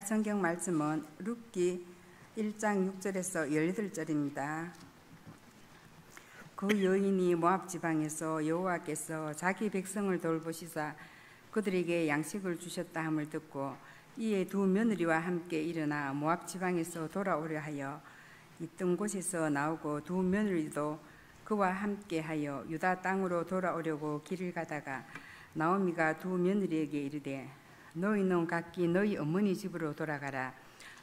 성경 말씀은 룻기 1장 6절에서 18절입니다. 그 여인이 모압 지방에서 여호와께서 자기 백성을 돌보시사 그들에게 양식을 주셨다 함을 듣고 이에 두 며느리와 함께 일어나 모압 지방에서 돌아오려 하여 있던 곳에서 나오고 두 며느리도 그와 함께하여 유다 땅으로 돌아오려고 길을 가다가 나오미가 두 며느리에게 이르되 너희는 각기 너희 어머니 집으로 돌아가라.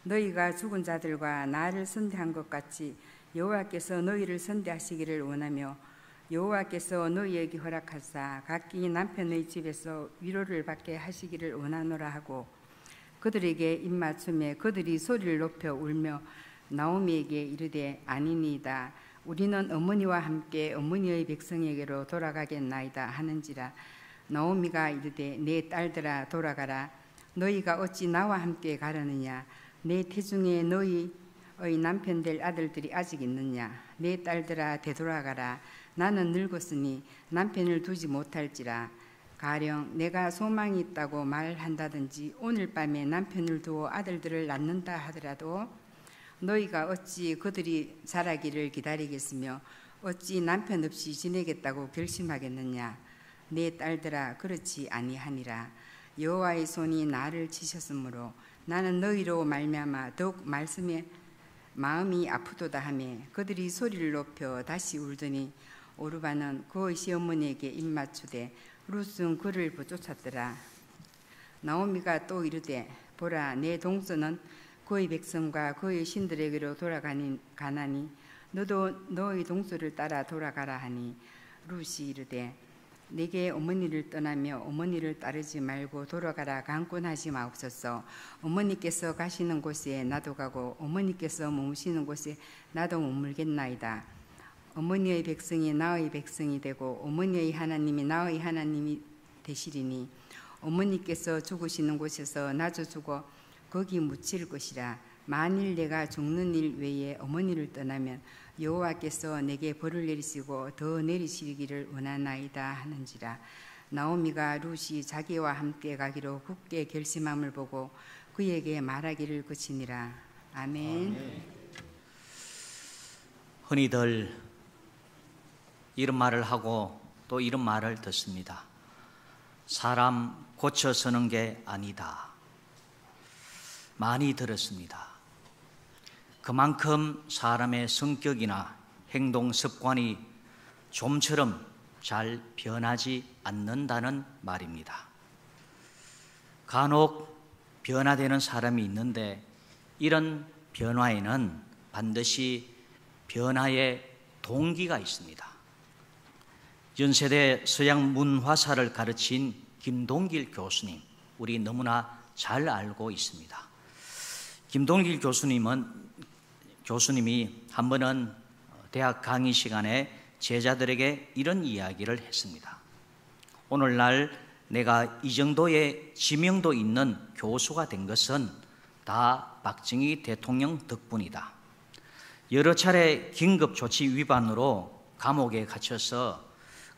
너희가 죽은 자들과 나를 선대한 것 같이 여호와께서 너희를 선대하시기를 원하며 여호와께서 너희에게 허락하사 각기 남편의 집에서 위로를 받게 하시기를 원하노라 하고 그들에게 입맞춤에 그들이 소리를 높여 울며 나오미에게 이르되 아니니이다. 우리는 어머니와 함께 어머니의 백성에게로 돌아가겠나이다 하는지라. 나오미가 이르되 내 딸들아 돌아가라. 너희가 어찌 나와 함께 가려느냐. 내 태중에 너희의 남편 될 아들들이 아직 있느냐. 내 딸들아 되돌아가라. 나는 늙었으니 남편을 두지 못할지라. 가령 내가 소망이 있다고 말한다든지 오늘 밤에 남편을 두어 아들들을 낳는다 하더라도 너희가 어찌 그들이 자라기를 기다리겠으며 어찌 남편 없이 지내겠다고 결심하겠느냐. 내 딸들아 그렇지 아니하니라. 여호와의 손이 나를 치셨으므로 나는 너희로 말미암아 더욱 말씀에 마음이 아프도다 하며 그들이 소리를 높여 다시 울더니 오르바는 그의 시어머니에게 입맞추되 룻은 그를 부쫓았더라. 나오미가 또 이르되 보라 내 동서는 그의 백성과 그의 신들에게로 돌아가나니 너도 너의 동서를 따라 돌아가라 하니 룻이 이르되 내게 어머니를 떠나며 어머니를 따르지 말고 돌아가라 강권하지 마옵소서. 어머니께서 가시는 곳에 나도 가고 어머니께서 머무시는 곳에 나도 머물겠나이다. 어머니의 백성이 나의 백성이 되고 어머니의 하나님이 나의 하나님이 되시리니 어머니께서 죽으시는 곳에서 나도 죽어 거기 묻힐 것이라. 만일 내가 죽는 일 외에 어머니를 떠나면 여호와께서 내게 벌을 내리시고 더 내리시기를 원하나이다 하는지라. 나오미가 룻이 자기와 함께 가기로 굳게 결심함을 보고 그에게 말하기를 그치니라. 아멘. 흔히들 이런 말을 하고 또 이런 말을 듣습니다. 사람 고쳐 서는 게 아니다. 많이 들었습니다. 그만큼 사람의 성격이나 행동 습관이 좀처럼 잘 변하지 않는다는 말입니다. 간혹 변화되는 사람이 있는데 이런 변화에는 반드시 변화의 동기가 있습니다. 연세대 서양 문화사를 가르친 김동길 교수님, 우리 너무나 잘 알고 있습니다. 김동길 교수님이 한 번은 대학 강의 시간에 제자들에게 이런 이야기를 했습니다. 오늘날 내가 이 정도의 지명도 있는 교수가 된 것은 다 박정희 대통령 덕분이다. 여러 차례 긴급조치 위반으로 감옥에 갇혀서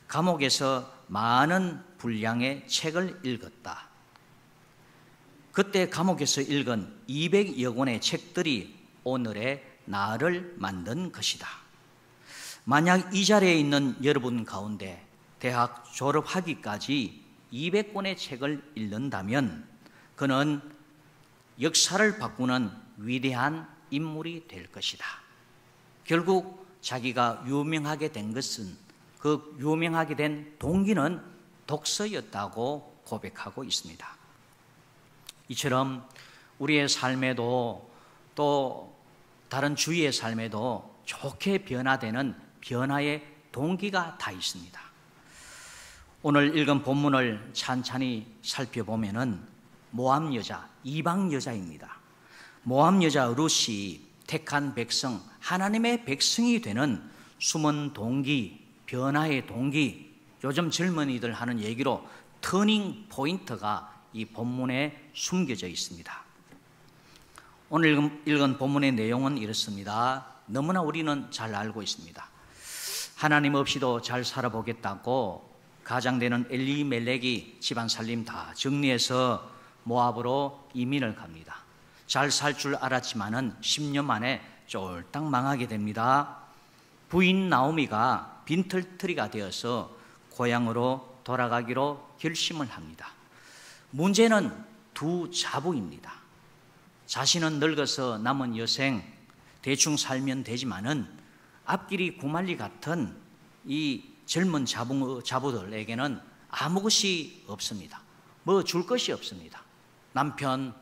감옥에서 많은 분량의 책을 읽었다. 그때 감옥에서 읽은 200여 권의 책들이 오늘의 나를 만든 것이다. 만약 이 자리에 있는 여러분 가운데 대학 졸업하기까지 200권의 책을 읽는다면 그는 역사를 바꾸는 위대한 인물이 될 것이다. 결국 자기가 유명하게 된 것은 그 유명하게 된 동기는 독서였다고 고백하고 있습니다. 이처럼 우리의 삶에도 또 다른 주위의 삶에도 좋게 변화되는 변화의 동기가 다 있습니다. 오늘 읽은 본문을 찬찬히 살펴보면은 모압 여자, 이방 여자입니다. 모압 여자 룻이 택한 백성, 하나님의 백성이 되는 숨은 동기, 변화의 동기, 요즘 젊은이들 하는 얘기로 터닝 포인트가 이 본문에 숨겨져 있습니다. 오늘 읽은 본문의 내용은 이렇습니다. 너무나 우리는 잘 알고 있습니다. 하나님 없이도 잘 살아보겠다고 가장되는 엘리멜렉이 집안 살림 다 정리해서 모압으로 이민을 갑니다. 잘 살 줄 알았지만은 10년 만에 쫄딱 망하게 됩니다. 부인 나오미가 빈털터리가 되어서 고향으로 돌아가기로 결심을 합니다. 문제는 두 자부입니다. 자신은 늙어서 남은 여생 대충 살면 되지만은 앞길이 구말리 같은 이 젊은 자부들에게는 아무 것이 없습니다. 뭐 줄 것이 없습니다. 남편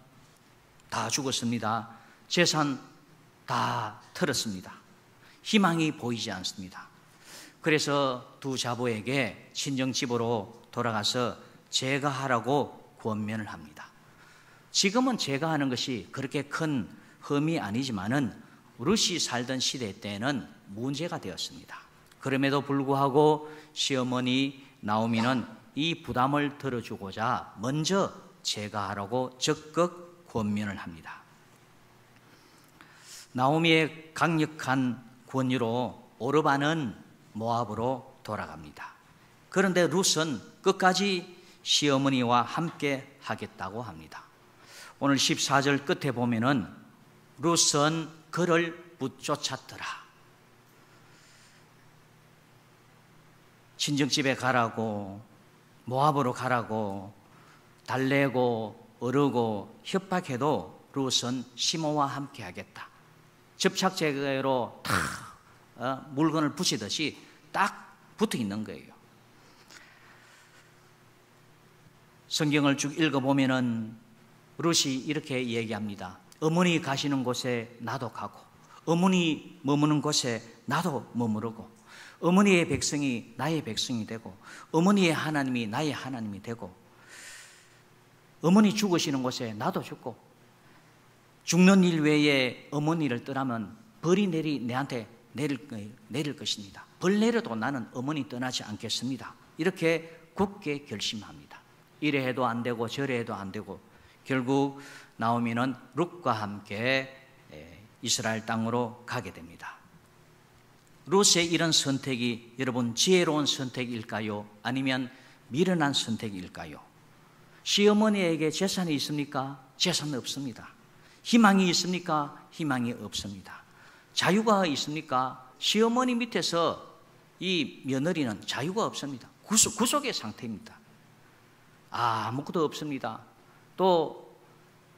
다 죽었습니다. 재산 다 털었습니다. 희망이 보이지 않습니다. 그래서 두 자부에게 친정집으로 돌아가서 제가하라고 권면을 합니다. 지금은 제가하는 것이 그렇게 큰 흠이 아니지만은 룻이 살던 시대 때는 문제가 되었습니다. 그럼에도 불구하고 시어머니 나오미는 이 부담을 덜어주고자 먼저 제가하라고 적극 권면을 합니다. 나오미의 강력한 권유로 오르바는 모압으로 돌아갑니다. 그런데 룻은 끝까지 시어머니와 함께 하겠다고 합니다. 오늘 14절 끝에 보면은 룻은 그를 붙쫓았더라. 친정집에 가라고, 모압으로 가라고 달래고 어르고 협박해도 룻은 시므와 함께 하겠다. 접착제로 다 물건을 붙이듯이 딱 붙어 있는 거예요. 성경을 쭉 읽어보면은 룻이 이렇게 얘기합니다. 어머니 가시는 곳에 나도 가고, 어머니 머무는 곳에 나도 머무르고, 어머니의 백성이 나의 백성이 되고, 어머니의 하나님이 나의 하나님이 되고, 어머니 죽으시는 곳에 나도 죽고, 죽는 일 외에 어머니를 떠나면 벌이 내한테 내릴 것입니다. 벌 내려도 나는 어머니 떠나지 않겠습니다. 이렇게 굳게 결심합니다. 이래 해도 안 되고 저래 해도 안 되고 결국 나오미는 룻과 함께 이스라엘 땅으로 가게 됩니다. 룻의 이런 선택이 여러분 지혜로운 선택일까요? 아니면 미련한 선택일까요? 시어머니에게 재산이 있습니까? 재산은 없습니다. 희망이 있습니까? 희망이 없습니다. 자유가 있습니까? 시어머니 밑에서 이 며느리는 자유가 없습니다. 구속의 상태입니다. 아무것도 없습니다. 또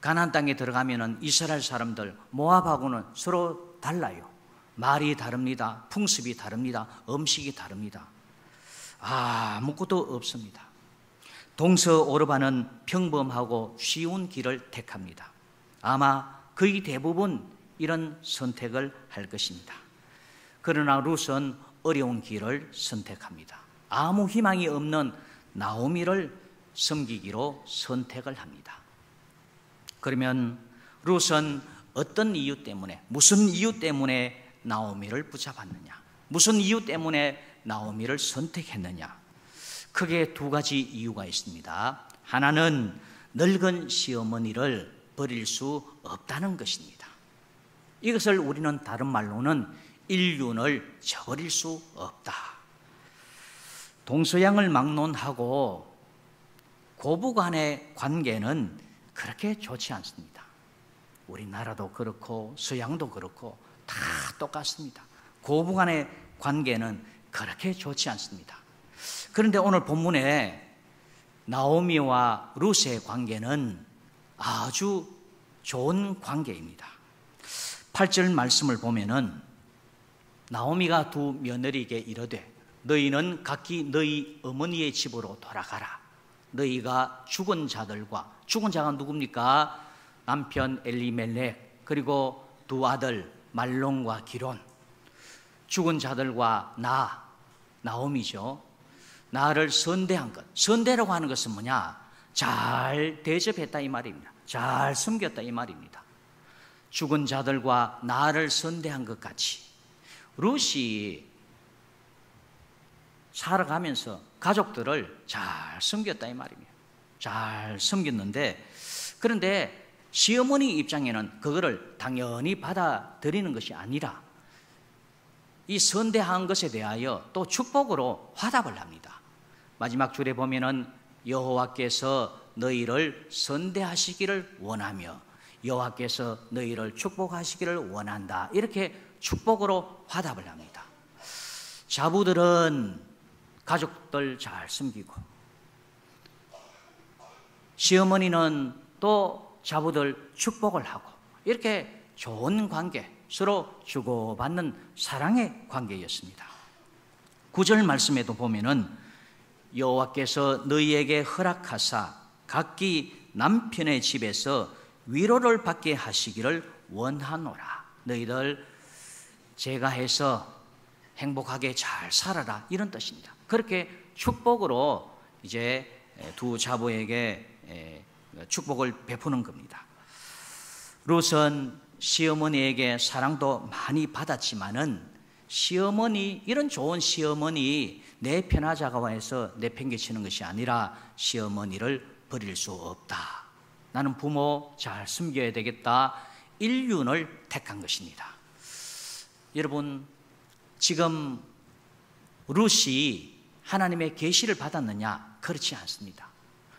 가나안 땅에 들어가면은 이스라엘 사람들 모압하고는 서로 달라요. 말이 다릅니다. 풍습이 다릅니다. 음식이 다릅니다. 아무것도 없습니다. 동서 오르바는 평범하고 쉬운 길을 택합니다. 아마 거의 대부분 이런 선택을 할 것입니다. 그러나 룻은 어려운 길을 선택합니다. 아무 희망이 없는 나오미를 섬기기로 선택을 합니다. 그러면 룻은 어떤 이유 때문에, 무슨 이유 때문에 나오미를 붙잡았느냐? 무슨 이유 때문에 나오미를 선택했느냐? 크게 두 가지 이유가 있습니다. 하나는 늙은 시어머니를 버릴 수 없다는 것입니다. 이것을 우리는 다른 말로는 일륜을 저버릴 수 없다. 동서양을 막론하고 고부 간의 관계는 그렇게 좋지 않습니다. 우리나라도 그렇고 서양도 그렇고 다 똑같습니다. 고부 간의 관계는 그렇게 좋지 않습니다. 그런데 오늘 본문에 나오미와 룻의 관계는 아주 좋은 관계입니다. 8절 말씀을 보면은 나오미가 두 며느리에게 이르되 너희는 각기 너희 어머니의 집으로 돌아가라. 너희가 죽은 자들과, 죽은 자가 누굽니까? 남편 엘리멜렉 그리고 두 아들 말론과 기론, 죽은 자들과 나오미죠. 나를 선대한 것. 선대라고 하는 것은 뭐냐? 잘 대접했다 이 말입니다. 잘 섬겼다 이 말입니다. 죽은 자들과 나를 선대한 것 같이 룻이 살아가면서 가족들을 잘 섬겼다 이 말입니다. 잘 섬겼는데, 그런데 시어머니 입장에는 그거를 당연히 받아들이는 것이 아니라 이 선대한 것에 대하여 또 축복으로 화답을 합니다. 마지막 줄에 보면은 여호와께서 너희를 선대하시기를 원하며 여호와께서 너희를 축복하시기를 원한다. 이렇게 축복으로 화답을 합니다. 자부들은 가족들 잘 섬기고, 시어머니는 또 자부들 축복을 하고, 이렇게 좋은 관계, 서로 주고받는 사랑의 관계였습니다. 9절 말씀에도 보면은 여호와께서 너희에게 허락하사 각기 남편의 집에서 위로를 받게 하시기를 원하노라. 너희들 제가 해서 행복하게 잘 살아라, 이런 뜻입니다. 그렇게 축복으로 이제 두 자부에게 축복을 베푸는 겁니다. 롯은 시어머니에게 사랑도 많이 받았지만은 시어머니, 이런 좋은 시어머니 내편하자고 해서 내팽개치는 것이 아니라 시어머니를 버릴 수 없다. 나는 부모 잘 섬겨야 되겠다. 일륜을 택한 것입니다. 여러분, 지금 룻이 하나님의 계시를 받았느냐? 그렇지 않습니다.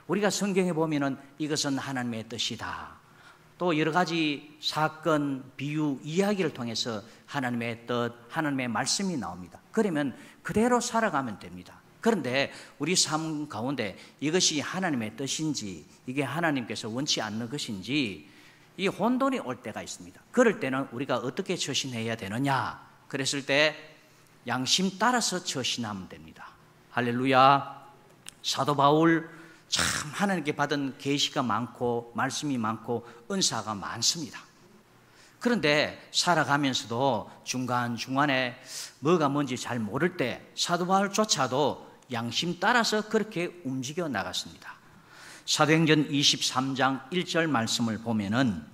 우리가 성경에 보면은 이것은 하나님의 뜻이다. 또 여러 가지 사건, 비유, 이야기를 통해서 하나님의 뜻, 하나님의 말씀이 나옵니다. 그러면 그대로 살아가면 됩니다. 그런데 우리 삶 가운데 이것이 하나님의 뜻인지, 이게 하나님께서 원치 않는 것인지 이 혼돈이 올 때가 있습니다. 그럴 때는 우리가 어떻게 처신해야 되느냐? 그랬을 때 양심 따라서 처신하면 됩니다. 할렐루야. 사도 바울 참 하나님께 받은 계시가 많고 말씀이 많고 은사가 많습니다. 그런데 살아가면서도 중간중간에 뭐가 뭔지 잘 모를 때 사도 바울조차도 양심 따라서 그렇게 움직여 나갔습니다. 사도행전 23장 1절 말씀을 보면은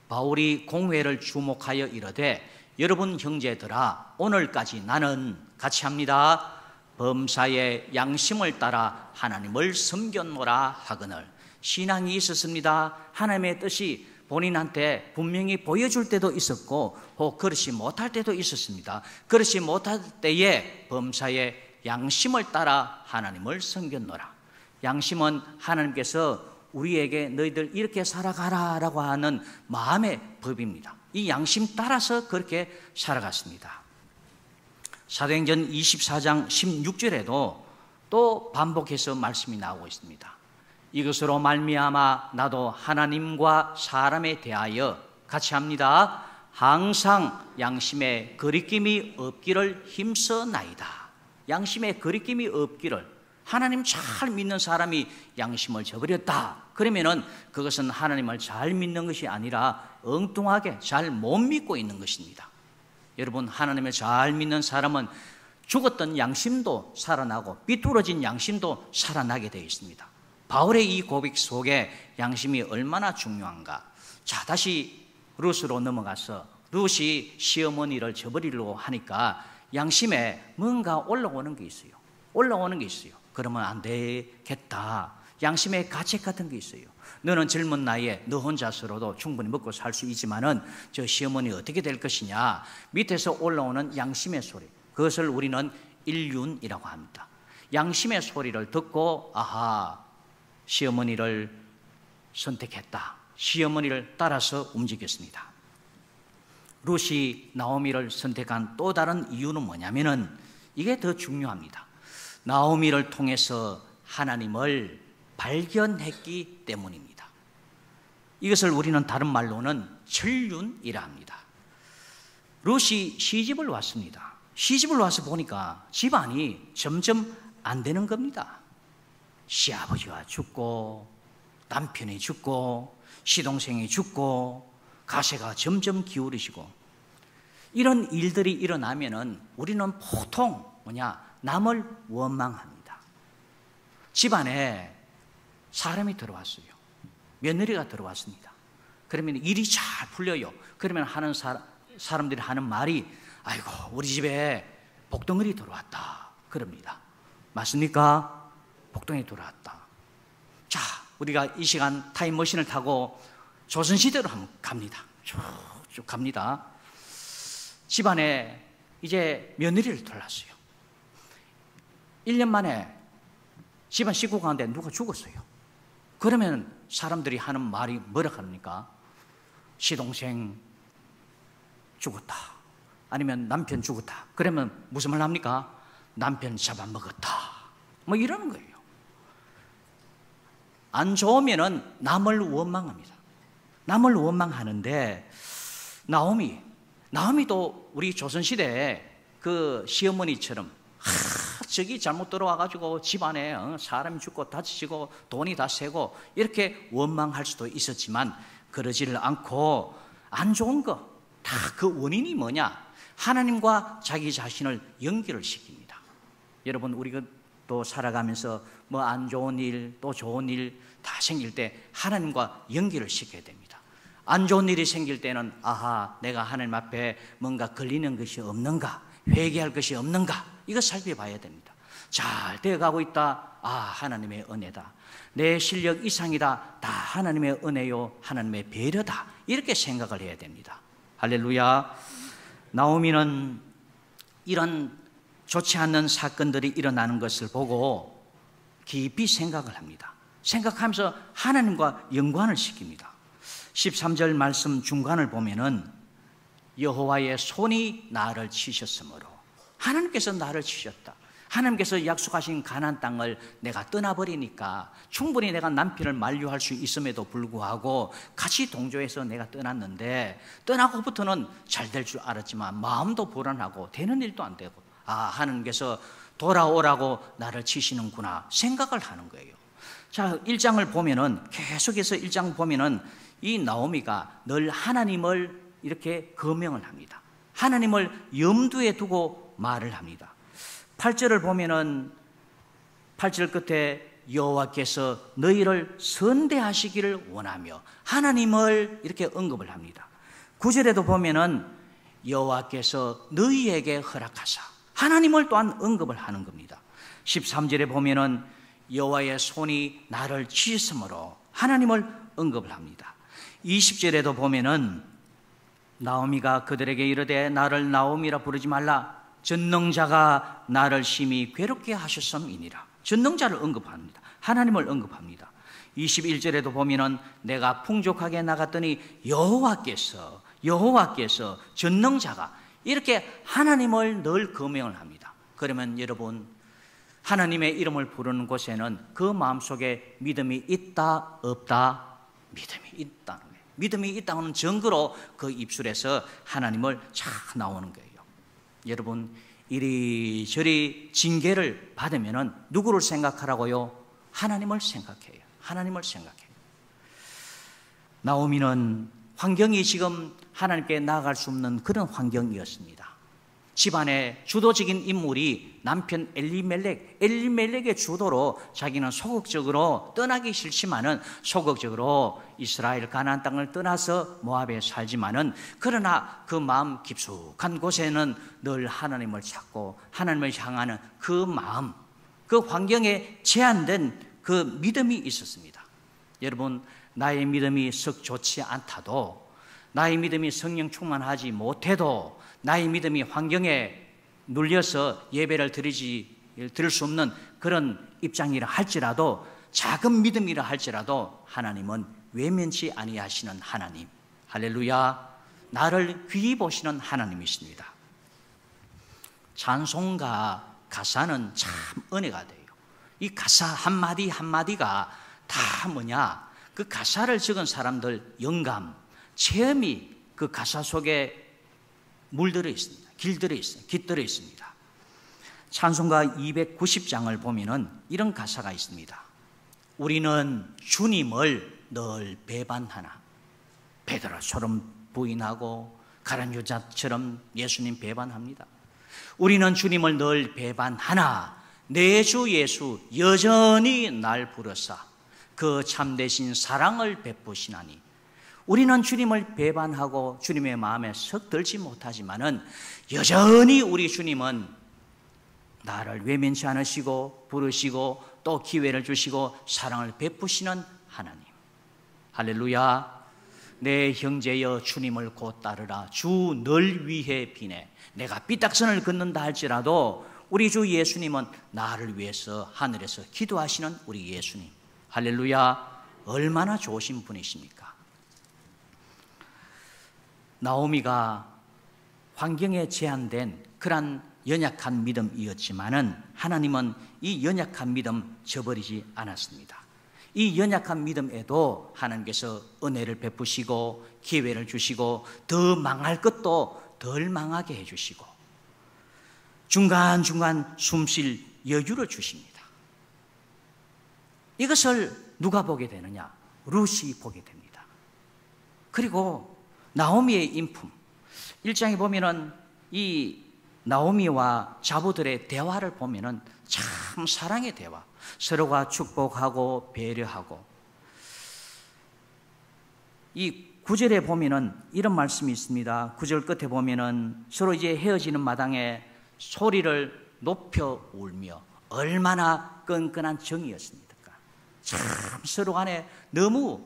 바울이 공회를 주목하여 이르되 여러분 형제들아, 오늘까지 나는 같이 합니다. 범사의 양심을 따라 하나님을 섬겼노라 하거늘. 신앙이 있었습니다. 하나님의 뜻이 본인한테 분명히 보여줄 때도 있었고 혹 그렇지 못할 때도 있었습니다. 그렇지 못할 때에 범사의 양심을 따라 하나님을 섬겼노라. 양심은 하나님께서 우리에게 너희들 이렇게 살아가라 라고 하는 마음의 법입니다. 이 양심 따라서 그렇게 살아갔습니다. 사도행전 24장 16절에도 또 반복해서 말씀이 나오고 있습니다. 이것으로 말미암아 나도 하나님과 사람에 대하여 같이 합니다. 항상 양심에 거리낌이 없기를 힘써나이다. 양심에 거리낌이 없기를. 하나님 잘 믿는 사람이 양심을 저버렸다. 그러면은 그것은 하나님을 잘 믿는 것이 아니라 엉뚱하게 잘 못 믿고 있는 것입니다. 여러분, 하나님을 잘 믿는 사람은 죽었던 양심도 살아나고 삐뚤어진 양심도 살아나게 되어 있습니다. 바울의 이 고백 속에 양심이 얼마나 중요한가. 자, 다시 룻으로 넘어가서 룻이 시어머니를 저버리려고 하니까 양심에 뭔가 올라오는 게 있어요. 올라오는 게 있어요. 그러면 안 되겠다. 양심의 가책 같은 게 있어요. 너는 젊은 나이에 너 혼자서로도 충분히 먹고 살 수 있지만은 저 시어머니 어떻게 될 것이냐. 밑에서 올라오는 양심의 소리, 그것을 우리는 일륜이라고 합니다. 양심의 소리를 듣고 아하, 시어머니를 선택했다. 시어머니를 따라서 움직였습니다. 룻이 나오미를 선택한 또 다른 이유는 뭐냐면은 이게 더 중요합니다. 나오미를 통해서 하나님을 발견했기 때문입니다. 이것을 우리는 다른 말로는 천륜이라 합니다. 룻이 시집을 왔습니다. 시집을 와서 보니까 집안이 점점 안 되는 겁니다. 시아버지가 죽고 남편이 죽고 시동생이 죽고 가세가 점점 기울으시고 이런 일들이 일어나면은 우리는 보통 남을 원망합니다. 집안에 사람이 들어왔어요. 며느리가 들어왔습니다. 그러면 일이 잘 풀려요. 그러면 하는 사람들이 하는 말이 아이고 우리 집에 복덩어리 들어왔다 그럽니다. 맞습니까? 복덩어리 들어왔다. 자, 우리가 이 시간 타임머신을 타고 조선시대로 한번 갑니다. 쭉 갑니다. 집안에 이제 며느리를 돌랐어요. 1년 만에 집안 식구 가운데 누가 죽었어요. 그러면 사람들이 하는 말이 뭐라 합니까? 시동생 죽었다, 아니면 남편 죽었다, 그러면 무슨 말 합니까? 남편 잡아먹었다, 뭐 이러는 거예요. 안 좋으면은 남을 원망합니다. 남을 원망하는데 나오미도 우리 조선시대에 그 시어머니처럼 저기 잘못 들어와가지고 집안에 사람이 죽고 다치고 돈이 다 새고 이렇게 원망할 수도 있었지만 그러지를 않고 안 좋은 거 다 그 원인이 뭐냐? 하나님과 자기 자신을 연결을 시킵니다. 여러분, 우리가 또 살아가면서 뭐 안 좋은 일 또 좋은 일 다 생길 때 하나님과 연결을 시켜야 됩니다. 안 좋은 일이 생길 때는 아하, 내가 하나님 앞에 뭔가 걸리는 것이 없는가, 회개할 것이 없는가, 이거 살펴봐야 됩니다. 잘 되어가고 있다, 아, 하나님의 은혜다. 내 실력 이상이다, 다 하나님의 은혜요, 하나님의 배려다, 이렇게 생각을 해야 됩니다. 할렐루야. 나오미는 이런 좋지 않는 사건들이 일어나는 것을 보고 깊이 생각을 합니다. 생각하면서 하나님과 연관을 시킵니다. 13절 말씀 중간을 보면은 여호와의 손이 나를 치셨으므로, 하나님께서 나를 치셨다. 하나님께서 약속하신 가나안 땅을 내가 떠나버리니까 충분히 내가 남편을 만류할 수 있음에도 불구하고 같이 동조해서 내가 떠났는데, 떠나고부터는 잘 될 줄 알았지만 마음도 불안하고 되는 일도 안 되고, 아, 하나님께서 돌아오라고 나를 치시는구나 생각을 하는 거예요. 자, 1장을 보면은, 계속해서 1장 보면은 이 나오미가 늘 하나님을 이렇게 거명을 합니다. 하나님을 염두에 두고 말을 합니다. 8절을 보면은 8절 끝에 여호와께서 너희를 선대하시기를 원하며 하나님을 이렇게 언급을 합니다. 9절에도 보면은 여호와께서 너희에게 허락하사, 하나님을 또한 언급을 하는 겁니다. 13절에 보면은 여호와의 손이 나를 치셨으므로 하나님을 언급을 합니다. 20절에도 보면은 나오미가 그들에게 이르되 나를 나오미라 부르지 말라, 전능자가 나를 심히 괴롭게 하셨음이니라. 전능자를 언급합니다. 하나님을 언급합니다. 21절에도 보면은 내가 풍족하게 나갔더니 여호와께서 전능자가, 이렇게 하나님을 늘 거명을 합니다. 그러면 여러분, 하나님의 이름을 부르는 곳에는 그 마음속에 믿음이 있다 없다? 믿음이 있다는 거예요. 믿음이 있다는 증거로 그 입술에서 하나님을 쫙 나오는 거예요. 여러분, 이리저리 징계를 받으면은 누구를 생각하라고요? 하나님을 생각해요. 하나님을 생각해요. 나오미는 환경이 지금 하나님께 나아갈 수 없는 그런 환경이었습니다. 집안의 주도적인 인물이 남편 엘리멜렉의 주도로 자기는 소극적으로 떠나기 싫지만은 소극적으로 이스라엘 가나안 땅을 떠나서 모압에 살지만은, 그러나 그 마음 깊숙한 곳에는 늘 하나님을 찾고 하나님을 향하는 그 마음, 그 환경에 제한된 그 믿음이 있었습니다. 여러분, 나의 믿음이 썩 좋지 않다도, 나의 믿음이 성령 충만하지 못해도, 나의 믿음이 환경에 눌려서 예배를 드릴 수 없는 그런 입장이라 할지라도, 작은 믿음이라 할지라도 하나님은 외면치 아니하시는 하나님, 할렐루야, 나를 귀히 보시는 하나님이십니다. 찬송가 가사는 참 은혜가 돼요. 이 가사 한마디 한마디가 다 뭐냐, 그 가사를 적은 사람들 영감, 체험이 그 가사 속에 물들어 있습니다. 깃들어 있습니다. 찬송가 290장을 보면은 이런 가사가 있습니다. 우리는 주님을 늘 배반하나. 베드로처럼 부인하고 가룟 유다처럼 예수님 배반합니다. 우리는 주님을 늘 배반하나 내 주 예수 여전히 날 부르사 그 참되신 사랑을 베푸시나니. 우리는 주님을 배반하고 주님의 마음에 썩 들지 못하지만은 여전히 우리 주님은 나를 외면치 않으시고 부르시고 또 기회를 주시고 사랑을 베푸시는 하나님. 할렐루야. 내 형제여 주님을 곧 따르라. 주 널 위해 비네. 내가 삐딱선을 걷는다 할지라도 우리 주 예수님은 나를 위해서 하늘에서 기도하시는 우리 예수님. 할렐루야. 얼마나 좋으신 분이십니까? 나오미가 환경에 제한된 그러한 연약한 믿음이었지만은 하나님은 이 연약한 믿음 저버리지 않았습니다. 이 연약한 믿음에도 하나님께서 은혜를 베푸시고 기회를 주시고 더 망할 것도 덜 망하게 해주시고 중간중간 숨쉴 여유를 주십니다. 이것을 누가 보게 되느냐? 룻이 보게 됩니다. 그리고 나오미의 인품 1장에 보면은 이 나오미와 자부들의 대화를 보면은 참 사랑의 대화, 서로가 축복하고 배려하고, 이 9절에 보면은 이런 말씀이 있습니다. 9절 끝에 보면은 서로 이제 헤어지는 마당에 소리를 높여 울며, 얼마나 끈끈한 정이었습니까? 참 서로 간에 너무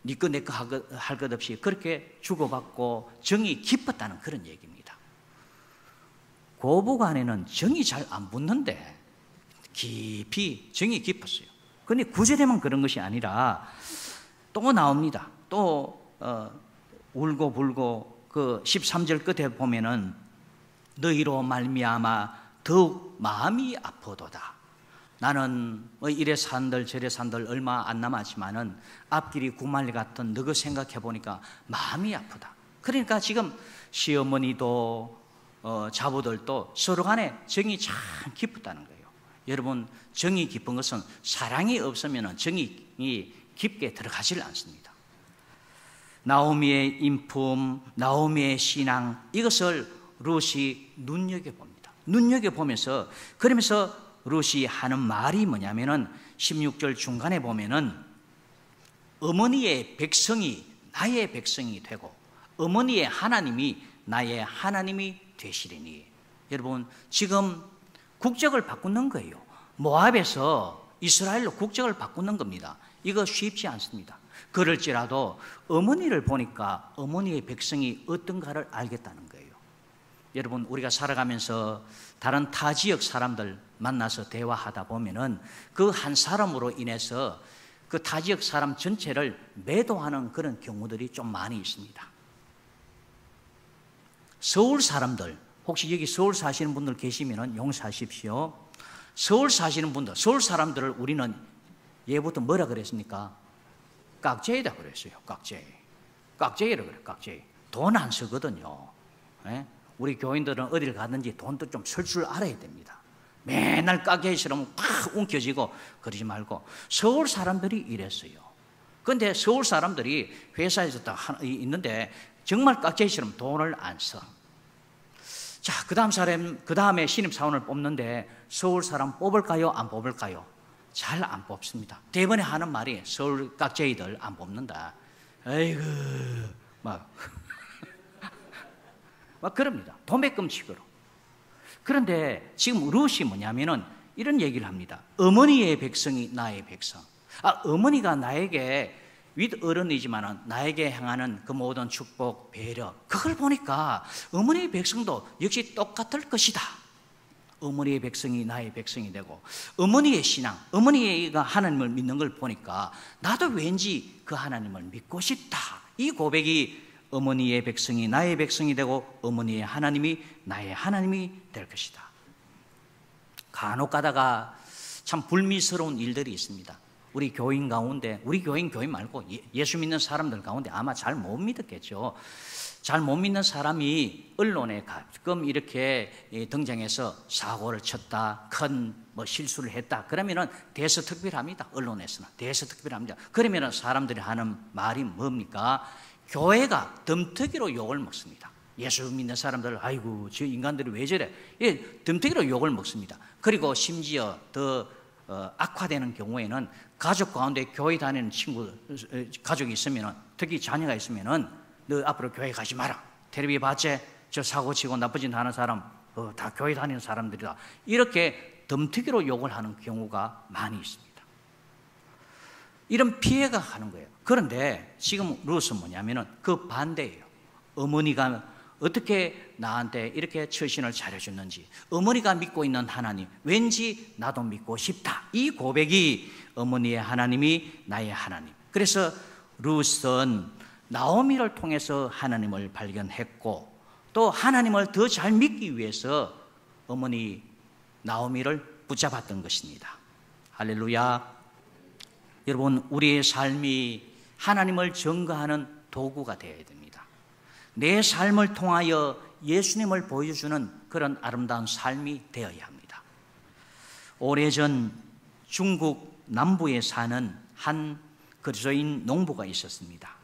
니꺼 내꺼 할 것 없이 그렇게 주고받고 정이 깊었다는 그런 얘기입니다. 고부간에는 정이 잘 안 붙는데 깊이 정이 깊었어요. 그런데 9절에만 그런 것이 아니라 또 나옵니다. 또 울고 불고 그 13절 끝에 보면은 너희로 말미암아 더욱 마음이 아프도다. 나는 이래 산들 저래 산들 얼마 안 남았지만은 앞길이 구말리 같은 너그 생각해 보니까 마음이 아프다. 그러니까 지금 시어머니도 자부들도 서로 간에 정이 참 깊었다는 거예요. 여러분, 정이 깊은 것은 사랑이 없으면 정이 깊게 들어가질 않습니다. 나오미의 인품, 나오미의 신앙, 이것을 룻이 눈여겨봅니다. 눈여겨보면서, 그러면서 룻이 하는 말이 뭐냐면은 16절 중간에 보면은 어머니의 백성이 나의 백성이 되고 어머니의 하나님이 나의 하나님이 되시리니. 여러분, 지금 국적을 바꾸는 거예요. 모압에서 이스라엘로 국적을 바꾸는 겁니다. 이거 쉽지 않습니다. 그럴지라도 어머니를 보니까 어머니의 백성이 어떤가를 알겠다는 거예요. 여러분, 우리가 살아가면서 다른 타 지역 사람들 만나서 대화하다 보면은 그 한 사람으로 인해서 그 타 지역 사람 전체를 매도하는 그런 경우들이 좀 많이 있습니다. 서울 사람들, 혹시 여기 서울 사시는 분들 계시면 용서하십시오. 서울 사시는 분들, 서울 사람들을 우리는 예부터 뭐라 그랬습니까? 깍쟁이다 그랬어요. 깍쟁이라 그래요. 깍쟁이. 돈 안 쓰거든요. 예? 우리 교인들은 어딜 가든지 돈도 좀 쓸 줄 알아야 됩니다. 맨날 깍쟁이처럼 팍 움켜쥐고 그러지 말고. 서울 사람들이 이랬어요. 그런데 서울 사람들이 회사에서 다 있는데 정말 깍쟁이처럼 돈을 안 써. 자, 그 다음에 신입사원을 뽑는데 서울 사람 뽑을까요? 안 뽑을까요? 잘 안 뽑습니다. 대번에 하는 말이 서울 깍쟁이들 안 뽑는다. 아이고, 막 그럽니다. 도매금칙으로. 그런데 지금 룻이 뭐냐면은 이런 얘기를 합니다. 어머니의 백성이 나의 백성. 어머니가 나에게 윗어른이지만은 나에게 향하는 그 모든 축복, 배려, 그걸 보니까 어머니의 백성도 역시 똑같을 것이다. 어머니의 백성이 나의 백성이 되고, 어머니의 신앙, 어머니가 하나님을 믿는 걸 보니까 나도 왠지 그 하나님을 믿고 싶다. 이 고백이 어머니의 백성이 나의 백성이 되고 어머니의 하나님이 나의 하나님이 될 것이다. 간혹 가다가 참 불미스러운 일들이 있습니다. 우리 교인 가운데, 우리 교인 말고 예수 믿는 사람들 가운데 아마 잘 못 믿었겠죠. 잘 못 믿는 사람이 언론에 가끔 이렇게 등장해서 사고를 쳤다, 큰 실수를 했다, 그러면은 대서특필합니다. 언론에서는 대서특필합니다. 그러면은 사람들이 하는 말이 뭡니까? 교회가 덤터기로 욕을 먹습니다. 예수 믿는 사람들, 아이고 저 인간들이 왜 저래? 덤터기로 욕을 먹습니다. 그리고 심지어 더 악화되는 경우에는 가족 가운데 교회 다니는 친구, 가족이 있으면, 특히 자녀가 있으면은 너 앞으로 교회 가지 마라. 텔레비 봤지? 저 사고 치고 나쁜 짓 하는 사람 다 교회 다니는 사람들이다. 이렇게 덤터기로 욕을 하는 경우가 많이 있습니다. 이런 피해가 가는 거예요. 그런데 지금 룻은 뭐냐면은 그 반대예요. 어머니가 어떻게 나한테 이렇게 처신을 잘해줬는지, 어머니가 믿고 있는 하나님, 왠지 나도 믿고 싶다. 이 고백이 어머니의 하나님이 나의 하나님. 그래서 룻은 나오미를 통해서 하나님을 발견했고 또 하나님을 더 잘 믿기 위해서 어머니 나오미를 붙잡았던 것입니다. 할렐루야. 여러분, 우리의 삶이 하나님을 증거하는 도구가 되어야 됩니다. 내 삶을 통하여 예수님을 보여주는 그런 아름다운 삶이 되어야 합니다. 오래전 중국 남부에 사는 한 그리스도인 농부가 있었습니다.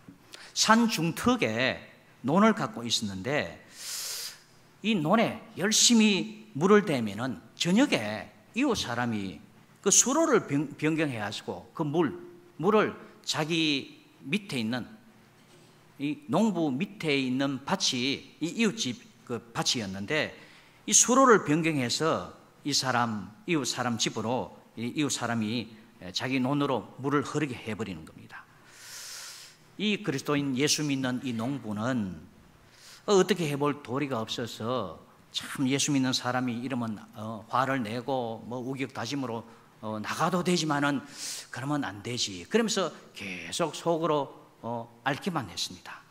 산 중턱에 논을 갖고 있었는데 이 논에 열심히 물을 대면은 저녁에 이웃 사람이 그 수로를 변경해 가지고 그 물을 자기 밑에 있는 이 농부 밑에 있는 밭이 이 이웃집 그 밭이었는데 이 수로를 변경해서 이웃 사람 집으로 이웃 사람이 자기 논으로 물을 흐르게 해버리는 겁니다. 이 그리스도인 예수 믿는 이 농부는 어떻게 해볼 도리가 없어서 참 예수 믿는 사람이 이러면 화를 내고 뭐 우격다짐으로 나가도 되지만은 그러면 안 되지. 그러면서 계속 속으로 앓기만 했습니다.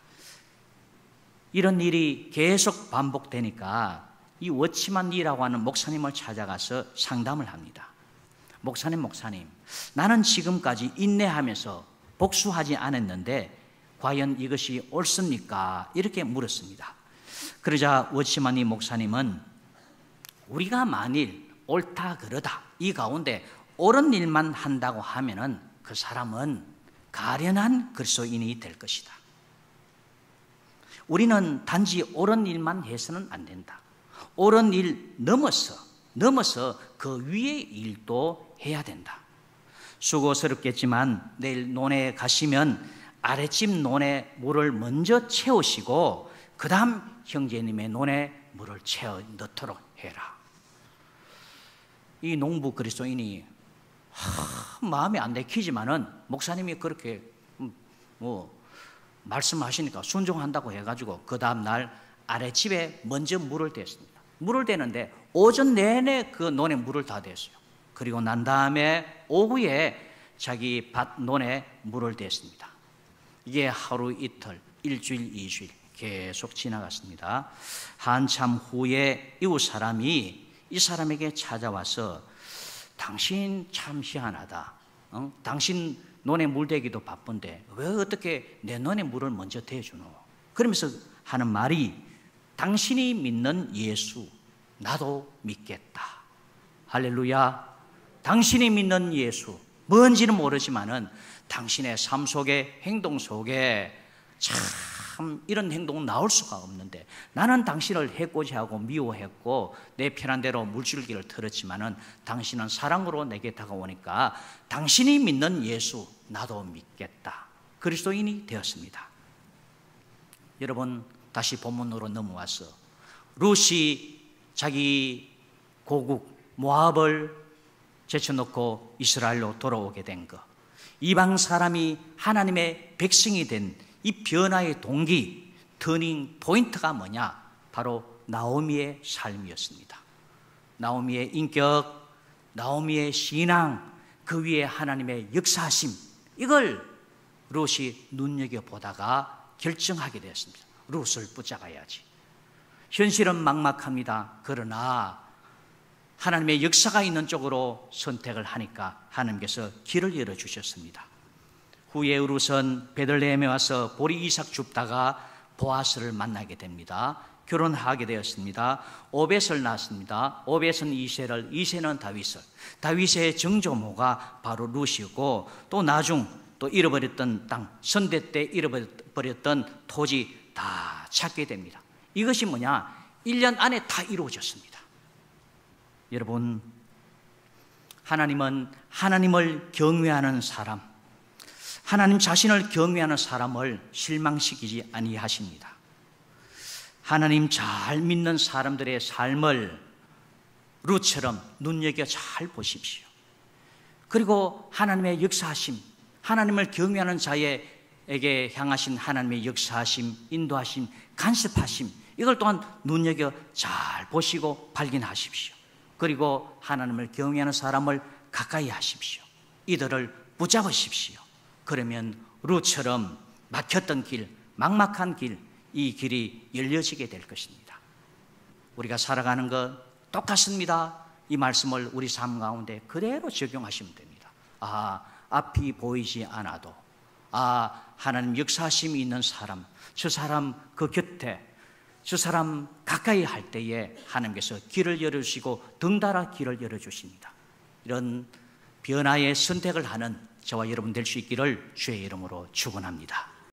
이런 일이 계속 반복되니까 이 워치만이라고 하는 목사님을 찾아가서 상담을 합니다. 목사님, 나는 지금까지 인내하면서 복수하지 않았는데 과연 이것이 옳습니까? 이렇게 물었습니다. 그러자 워치만이 목사님은 우리가 만일 옳다 그러다 이 가운데 옳은 일만 한다고 하면은 그 사람은 가련한 그리스도인이 될 것이다. 우리는 단지 옳은 일만 해서는 안 된다. 옳은 일 넘어서 그 위의 일도 해야 된다. 수고스럽겠지만 내일 논에 가시면 아랫집 논에 물을 먼저 채우시고 그 다음 형제님의 논에 물을 채워 넣도록 해라. 이 농부 그리스도인이 마음에 안 내키지만은 목사님이 그렇게 말씀하시니까 순종한다고 해가지고 그 다음 날 아랫집에 먼저 물을 댔습니다. 물을 대는데 오전 내내 그 논에 물을 다 댔어요. 그리고 난 다음에 오후에 자기 밭 논에 물을 댔습니다. 이게 하루 이틀, 일주일, 이주일 계속 지나갔습니다. 한참 후에 이웃 사람이 이 사람에게 찾아와서 당신 참 희한하다. 당신 논에 물 대기도 바쁜데 왜 어떻게 내 논에 물을 먼저 대주노? 그러면서 하는 말이 당신이 믿는 예수 나도 믿겠다. 할렐루야. 당신이 믿는 예수 뭔지는 모르지만은 당신의 삶 속에 행동 속에 참 이런 행동은 나올 수가 없는데 나는 당신을 해코지 하고 미워했고 내 편한 대로 물줄기를 틀었지만은 당신은 사랑으로 내게 다가오니까 당신이 믿는 예수 나도 믿겠다. 그리스도인이 되었습니다. 여러분 다시 본문으로 넘어와서 룻이 자기 고국 모압을 제쳐놓고 이스라엘로 돌아오게 된 것, 이방 사람이 하나님의 백성이 된 이 변화의 동기, 터닝 포인트가 뭐냐? 바로 나오미의 삶이었습니다. 나오미의 인격, 나오미의 신앙, 그 위에 하나님의 역사하심, 이걸 룻이 눈여겨보다가 결정하게 되었습니다. 룻을 붙잡아야지. 현실은 막막합니다. 그러나 하나님의 역사가 있는 쪽으로 선택을 하니까 하나님께서 길을 열어주셨습니다. 후에 룻은 베들레헴에 와서 보리 이삭 줍다가 보아스를 만나게 됩니다. 결혼하게 되었습니다. 오벳을 낳았습니다. 오벳은 이새를, 이새는 다윗을. 다윗의 정조모가 바로 룻이고 또 나중 또 잃어버렸던 땅, 선대 때 잃어버렸던 토지 다 찾게 됩니다. 이것이 뭐냐? 1년 안에 다 이루어졌습니다. 여러분, 하나님은 하나님을 경외하는 사람, 하나님 자신을 경외하는 사람을 실망시키지 아니하십니다. 하나님 잘 믿는 사람들의 삶을 룻처럼 눈여겨 잘 보십시오. 그리고 하나님의 역사하심, 하나님을 경외하는 자에게 향하신 하나님의 역사하심, 인도하심, 간섭하심, 이걸 또한 눈여겨 잘 보시고 발견하십시오. 그리고 하나님을 경외하는 사람을 가까이 하십시오. 이들을 붙잡으십시오. 그러면 룻처럼 막혔던 길, 막막한 길, 이 길이 열려지게 될 것입니다. 우리가 살아가는 것 똑같습니다. 이 말씀을 우리 삶 가운데 그대로 적용하시면 됩니다. 앞이 보이지 않아도 하나님 역사하심이 있는 사람, 저 사람 그 곁에, 저 사람 가까이 할 때에 하나님께서 길을 열어주시고 덩달아 길을 열어주십니다. 이런 변화의 선택을 하는 저와 여러분 될 수 있기를 주의 이름으로 축원합니다.